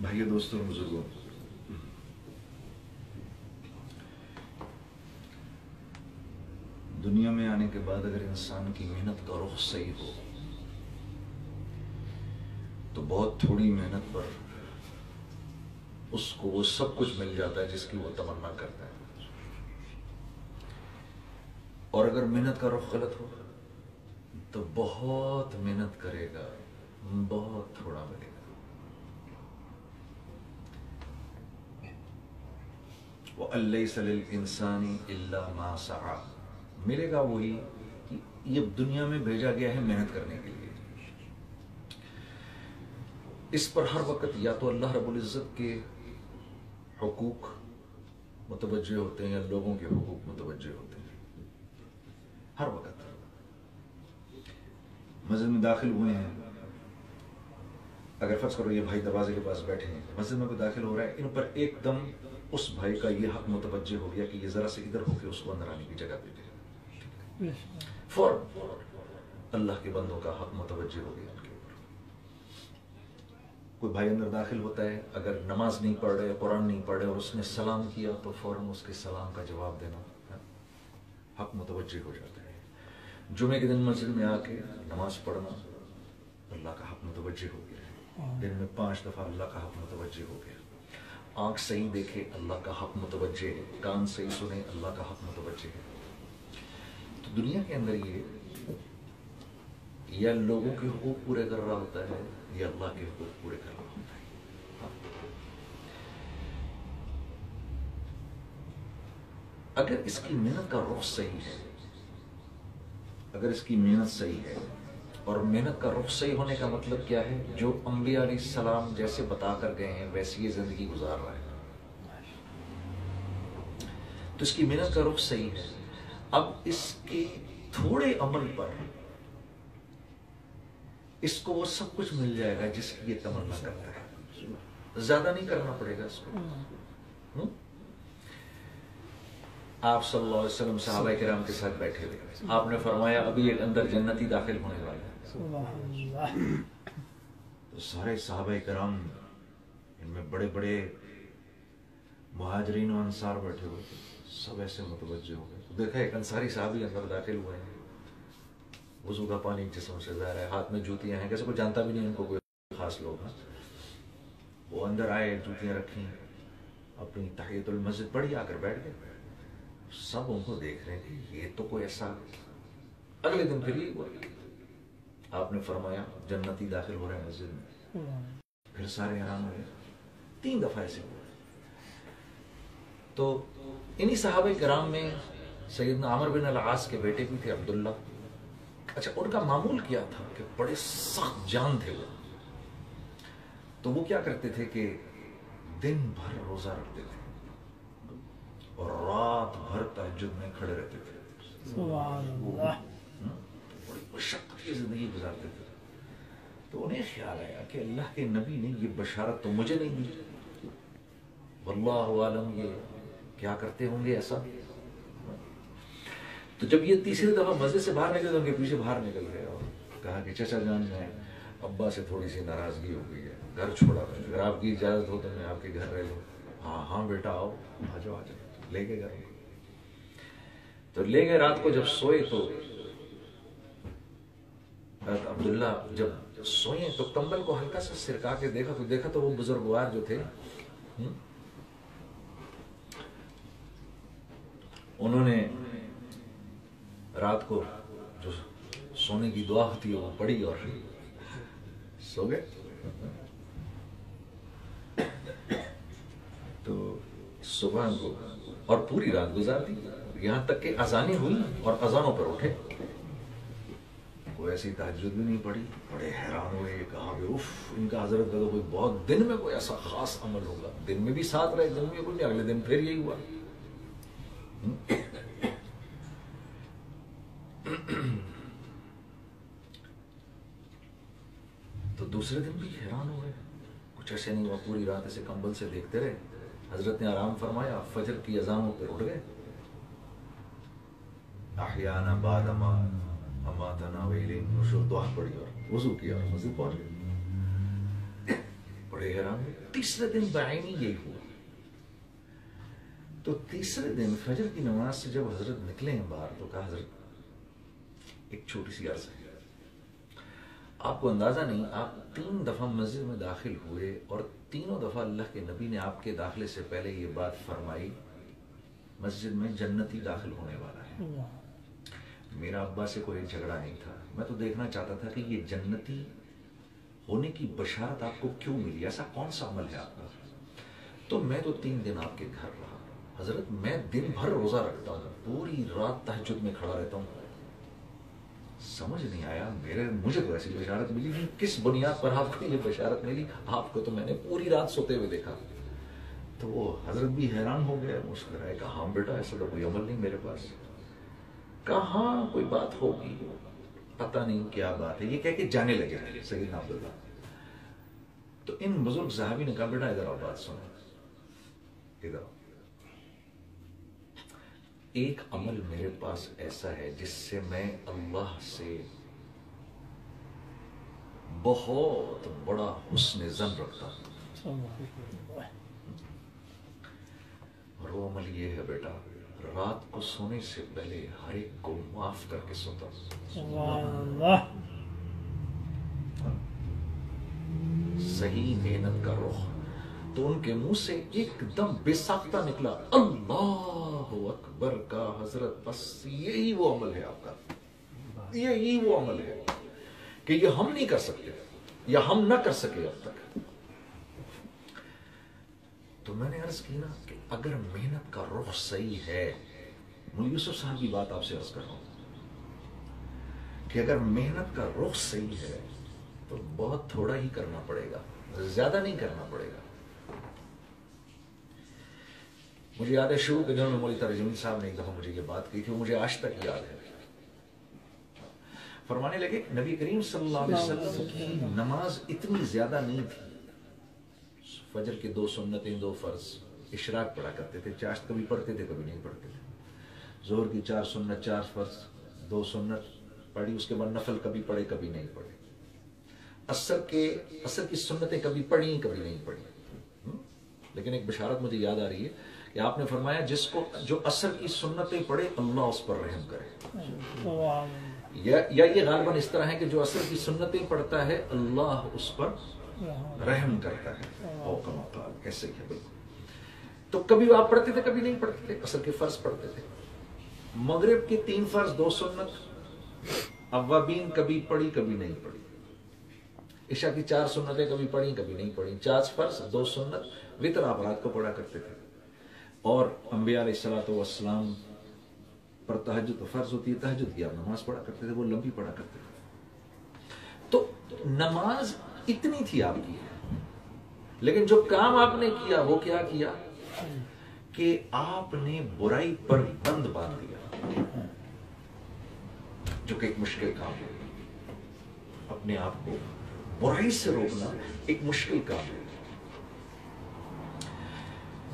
بھائیو دوستوں بزرگوں، دنیا میں آنے کے بعد اگر انسان کی محنت کا رخ صحیح ہو تو بہت تھوڑی محنت پر اس کو وہ سب کچھ مل جاتا ہے جس کی وہ تمنا کرتا ہے، اور اگر محنت کا رخ غلط ہو تو بہت محنت کرے گا، بہت تھوڑا ملے گا۔ وَأَن لَيْسَ لِلْإِنسَانِ إِلَّا مَا سَعَى، ملے گا وہی کہ یہ دنیا میں بھیجا گیا ہے محنت کرنے کے لیے۔ اس پر ہر وقت یا تو اللہ رب العزت کے حقوق متوجہ ہوتے ہیں یا لوگوں کے حقوق متوجہ ہوتے ہیں۔ ہر وقت مسجد میں داخل ہوئے ہیں، اگر فرض کرو یہ بھائی دروازے کے پاس بیٹھے ہیں، مسجد میں کوئی داخل ہو رہا ہے، ان پر ایک دم اس بھائی کا یہ حق متوجہ ہو گیا کہ یہ ذرا سے ادھر ہو کے اس کو اندر آنے کی جگہ دے دے، فوراً اللہ کے بندوں کا حق متوجہ ہو گیا ان کے اوپر۔ کوئی بھائی اندر داخل ہوتا ہے، اگر نماز نہیں پڑھ رہے، قرآن نہیں پڑھ رہے اور اس نے سلام کیا تو فوراً اس کے سلام کا جواب دینا حق متوجہ ہو جاتا ہے۔ جمعے کے دن مسجد میں آ کے نماز پڑھنا اللہ کا حق متوجہ ہو گیا، دن میں 5 دفعہ اللہ کا حق متوجہ ہو گیا۔ آنکھ صحیح دیکھے اللہ کا حق متوجہ ہے، کان صحیح سنے اللہ کا حق متوجہ ہے۔ تو دنیا کے اندر یہ یا لوگوں کے حقوق پورے کر رہا ہوتا ہے یا اللہ کے حقوق پورے کر رہا ہوتا ہے۔ اگر اس کی محنت کا رخ صحیح ہے، اگر اس کی محنت صحیح ہے، اور محنت کا رخ صحیح ہونے کا مطلب کیا ہے؟ جو انبیاء علیہ السلام جیسے بتا کر گئے ہیں ویسی یہ زندگی گزار رہا ہے، تو اس کی محنت کا رخ صحیح ہے۔ اب اس کے تھوڑے عمل پر اس کو وہ سب کچھ مل جائے گا جس کی یہ تمنا کرتا ہے، زیادہ نہیں کرنا پڑے گا اس کو۔ آپ صلی اللہ علیہ وسلم صحابہ کرام کے ساتھ بیٹھے ہوئے، آپ نے فرمایا ابھی ایک اندر جنتی داخل ہونے والا ہے، تو سارے صحابہ کرام، ان میں بڑے بڑے مہاجرین و انصار بیٹھے ہوئے تھے، سب ایسے متوجہ ہو گئے۔ تو دیکھا ایک انصاری صحابی اندر داخل ہوئے ہیں، وضو کا پانی جسم سے ظاہر ہے، ہاتھ میں جوتیاں ہیں، کیسے کوئی جانتا بھی نہیں ان کو کوئی خاص لوگ ہیں۔ وہ اندر آئے، جوتیاں رکھیں، اپنی تحیۃ المسجد پڑھی، آ کر بیٹھ گئے۔ سب ان کو دیکھ رہے ہیں کہ یہ تو کوئی ایسا۔ اگلے دن پھر یہ ہوا، آپ نے فرمایا جنتی داخل ہو رہے ہیں مسجد میں، پھر سارے حیران ہوئے، 3 دفعہ ایسے ہوا۔ تو انہی صحابہ کرام میں سیدنا عمر بن العاص کے بیٹے بھی تھے عبداللہ۔ اچھا، ان کا معمول کیا تھا کہ بڑے سخت جان تھے وہ، تو وہ کیا کرتے تھے کہ دن بھر روزہ رکھتے تھے اور رات بھر تہجد میں کھڑے رہتے تھے، سبحان اللہ، بڑی مشقت کی زندگی گزارتے تھے۔ تو انہیں خیال آیا کہ اللہ کے نبی نے یہ بشارت تو مجھے نہیں دی، واللہ عالم یہ کیا کرتے ہوں گے ایسا۔ تو جب یہ تیسری دفعہ مسجد سے باہر نکلے تو ان کے پیچھے باہر نکل گئے اور کہا کہ چچا جان، میں ابا سے تھوڑی سی ناراضگی ہو گئی ہے، گھر چھوڑا ہے، اگر آپ کی اجازت ہو تو میں آپ کے گھر رہ لوں۔ ہاں ہاں بیٹا آؤ، آ جاؤ آ جاؤ، لے گئے گھر۔ تو لے گئے، رات کو جب سوئے تو عبداللہ جب سوئے تو کمبل کو ہلکا سا سرکا کے دیکھا تو وہ بزرگوار جو تھے انہوں نے رات کو جو سونے کی دعا ہوتی ہے وہ پڑھی اور سو گئے۔ تو صبح کو اور پوری رات گزار دی، یہاں تک کہ اذانیں ہوئی اور اذانوں پر اٹھے، کوئی ایسی تہجد بھی نہیں پڑھی۔ بڑے حیران ہوئے، کہا کہ اف، ان کا حضرت کا تو کوئی بہت دن میں کوئی ایسا خاص عمل ہوگا، دن میں بھی ساتھ رہے، دن میں کوئی نہیں، اگلے دن پھر یہی ہوا۔ تو دوسرے دن بھی حیران ہو گئے، کچھ ایسے نہیں ہوا، پوری رات ایسے کمبل سے دیکھتے رہے۔ حضرت نے آرام فرمایا، فجر کی اذانوں پہ اٹھ گئے، احیانا بعد ما اماتنا ویلیہ نشور دعا پڑھی اور وضو کیا اور مسجد پہنچ گئے. بڑے حیران ہوئے. تیسرے دن بعینی یہی ہوا. تو تیسرے دن فجر کی نماز سے جب حضرت نکلے ہیں باہر تو کہا حضرت ایک چھوٹی سی عرض ہے. آپ کو اندازہ نہیں, آپ 3 دفعہ مسجد میں داخل ہوئے اور تینوں دفعہ اللہ کے نبی نے آپ کے داخلے سے پہلے یہ بات فرمائی, مسجد میں جنتی داخل ہونے والا ہے. میرا ابا سے کوئی جھگڑا نہیں تھا, میں تو دیکھنا چاہتا تھا کہ یہ جنتی ہونے کی بشارت آپ کو کیوں ملی, ایسا کون سا عمل ہے آپ کا. تو میں تو 3 دن آپ کے گھر رہا حضرت, میں دن بھر روزہ رکھتا ہوں, پوری رات تہجد میں کھڑا رہتا ہوں. سمجھ نہیں آیا مجھے تو ایسی بشارت ملی نہیں, کس بنیاد پر آپ کو یہ بشارت ملی, آپ کو تو میں نے پوری رات سوتے ہوئے دیکھا. تو وہ حضرت بھی حیران ہو گیا, مسکرائے, کہا ہاں بیٹا ایسا تو کوئی عمل نہیں میرے پاس. کہاں کوئی بات ہوگی, پتہ نہیں کیا بات ہے, یہ کہہ کے جانے لگے سیدنا عبداللہ. تو ان بزرگ صحابی نے کہا بیٹا ادھر آؤ, بات سنو, ادھر آؤ. ایک عمل میرے پاس ایسا ہے جس سے میں اللہ سے بہت بڑا حسن ظن رکھتا ہوں, اور وہ عمل یہ ہے بیٹا, رات کو سونے سے پہلے ہر ایک کو معاف کر کے سوتا ہوں. صحیح محنت کا رخ. تو ان کے منہ سے ایک دم بے ساختہ نکلا اللہ اکبر کا. حضرت بس یہی وہ عمل ہے آپ کا, یہی وہ عمل ہے کہ یہ ہم نہیں کر سکتے یا ہم نہ کر سکے اب تک. تو میں نے عرض کی نا کہ اگر محنت کا رخ صحیح ہے, مولوی یوسف صاحب کی بات آپ سے عرض کر رہا ہوں کہ اگر محنت کا رخ صحیح ہے تو بہت تھوڑا ہی کرنا پڑے گا, زیادہ نہیں کرنا پڑے گا. مجھے یاد ہے شروع کے دنوں میں مولوی ترجمانی صاحب نے ایک دفعہ مجھے یہ بات کہی تھی, وہ مجھے آج تک یاد ہے. فرمانے لگے نبی کریم صلی اللہ علیہ وسلم کی نماز اتنی زیادہ نہیں تھی. فجر کی 2 سنتیں 2 فرض, اشراق پڑھا کرتے تھے, چاشت کبھی پڑھتے تھے کبھی نہیں پڑھتے تھے. ظہر کی 4 سنت 4 فرض 2 سنت پڑھی, اس کے بعد نفل کبھی پڑھے کبھی نہیں پڑھے. عصر کی سنتیں کبھی پڑھی کبھی نہیں پڑھی. لیکن ایک بشارت مجھے یاد آ رہی ہے کہ آپ نے فرمایا جس کو جو عصر کی سنتیں پڑھے اللہ اس پر رحم کرے. یا یہ غالباً اس طرح ہے کہ جو عصر کی سنتیں پڑھتا ہے اللہ اس پر رحم کرتا ہے. او کما قال, ایسے ہی ہے بالکل. تو کبھی آپ پڑھتے تھے کبھی نہیں پڑھتے تھے. عصر کے فرض پڑھتے تھے, مغرب کی 3 فرض 2 سنت, اوابین کبھی پڑھی کبھی نہیں پڑھی. عشاء کی 4 سنتیں کبھی پڑھی کبھی نہیں پڑھی. 4 فرض 2 سنت, وطر آپ رات کو پڑھا کرتے تھے. اور انبیاء علیہ الصلوۃ والسلام پر تہجد فرض ہوتی ہے, تہجد کی آپ نماز پڑھا کرتے تھے, وہ لمبی پڑھا کرتے تھے. تو نماز اتنی تھی آپ کی, لیکن جو کام آپ نے کیا وہ کیا کیا کہ آپ نے برائی پر بند باندھ دیا, جو کہ ایک مشکل کام ہے. اپنے آپ کو برائی سے روکنا ایک مشکل کام ہے.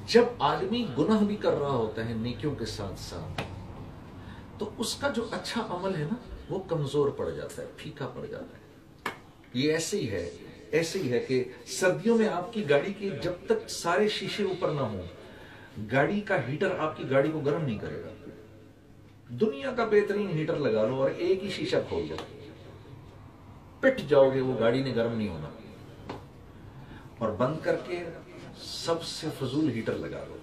جب آدمی گناہ بھی کر رہا ہوتا ہے نیکیوں کے ساتھ ساتھ, تو اس کا جو اچھا عمل ہے نا وہ کمزور پڑ جاتا ہے, پھیکا پڑ جاتا ہے. یہ ایسے ہی ہے کہ سردیوں میں آپ کی گاڑی کے جب تک سارے شیشے اوپر نہ ہوں, گاڑی کا ہیٹر آپ کی گاڑی کو گرم نہیں کرے گا. دنیا کا بہترین ہیٹر لگا لو اور ایک ہی شیشہ کھول دو, پٹ جاؤ گے, وہ گاڑی نے گرم نہیں ہونا. اور بند کر کے سب سے فضول ہیٹر لگا دو,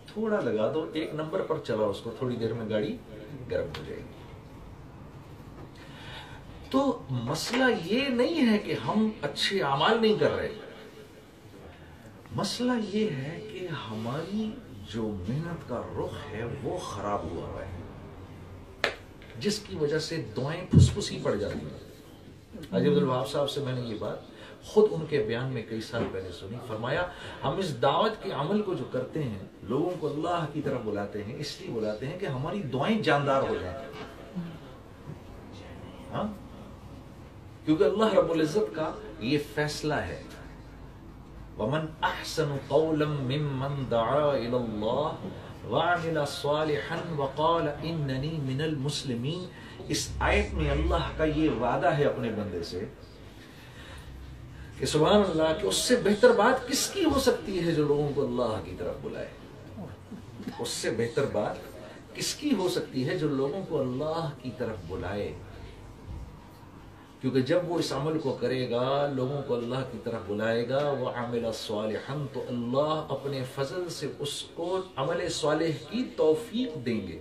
تھوڑا لگا دو, 1 نمبر پر چلاؤ اس کو, تھوڑی دیر میں گاڑی گرم ہو جائے گی. تو مسئلہ یہ نہیں ہے کہ ہم اچھے اعمال نہیں کر رہے, مسئلہ یہ ہے کہ ہماری جو محنت کا رخ ہے وہ خراب ہوا ہے, جس کی وجہ سے دعائیں پھسپھسی پڑ جاتی ہیں. حاجی عبدالوہاب صاحب سے میں نے یہ بات خود ان کے بیان میں کئی سال پہلے سنی. فرمایا ہم اس دعوت کے عمل کو جو کرتے ہیں, لوگوں کو اللہ کی طرف بلاتے ہیں, اس لیے بلاتے ہیں کہ ہماری دعائیں جاندار ہو جائیں. ہاں, کیونکہ اللہ رب العزت کا یہ فیصلہ ہے, وَمَنْ أَحْسَنُ قَوْلًا مِّمَّنْ دَعَا إِلَى اللَّهِ وعمل صالحا وقال اننی من المسلمین. اس آیت میں اللہ کا یہ وعدہ ہے اپنے بندے سے کہ سبحان اللہ کہ اس سے بہتر بات کس کی ہو سکتی ہے جو لوگوں کو اللہ کی طرف بلائے. اس سے بہتر بات کس کی ہو سکتی ہے جو لوگوں کو اللہ کی طرف بلائے. کیونکہ جب وہ اس عمل کو کرے گا، لوگوں کو اللہ کی طرف بلائے گا، وَعَمِلَ صَالِحًا، تو اللہ اپنے فضل سے اس کو عمل صالح کی توفیق دیں گے.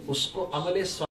اس کو عمل صالح